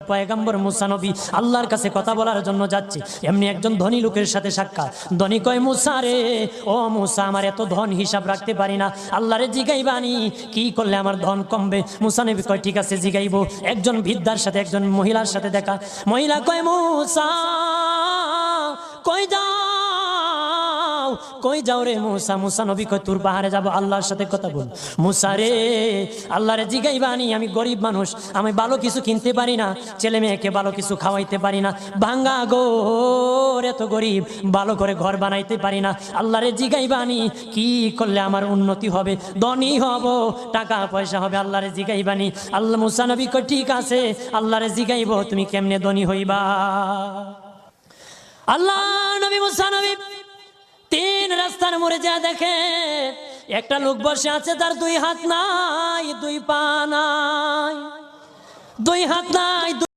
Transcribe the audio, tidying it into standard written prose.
পয়গম্বর মুসা নবী আল্লাহর কাছে কথা বলার জন্য যাচ্ছে, এমনি একজন ধনী লোকের সাথে সাক্ষাৎ। ধনী কয়, মুসা রে, ও মুসা, আমার এত ধন হিসাব রাখতে পারি না, আল্লাহরে জিগাইবানি কি করলে আমার ধন কমবে? মুসা নবী কয়, ঠিক আছে জিগাইবো। একজন বৃদ্ধার সাথে একজন মহিলার সাথে দেখা। মহিলা কয়, মুসা কই যাও, কই যাও রে মুসা? মুসা নবী কয়, তোর পাহাড়ে যাব, আল্লাহর সাথে কথা বল। মুসা রে, আল্লাহরে জিগাইবানি, আমি গরিব মানুষ, আমি ভালো কিছু কিনতে পারি না, ছেলে মেয়েকে ভালো কিছু খাওয়াইতে পারি না, ভাঙ্গা ঘর, এত গরিব, ভালো করে ঘর বানাইতে পারি না, আল্লাহরে জিগাইবানি কি করলে আমার উন্নতি হবে, ধনী হব, টাকা পয়সা হবে, আল্লাহরে জিগাইবানি। আল্লাহ মুসা নবী কয়, ঠিক আছে, আল্লাহরে জিগাইব, তুমি কেমনে ধনী হইবা? আল্লাহ নবী মুসা নবী তিন রাস্তার মোড়ে যা দেখে একটা লোক বসে আছে, তার দুই হাত নাই, দুই পা নাই, দুই হাত নাই।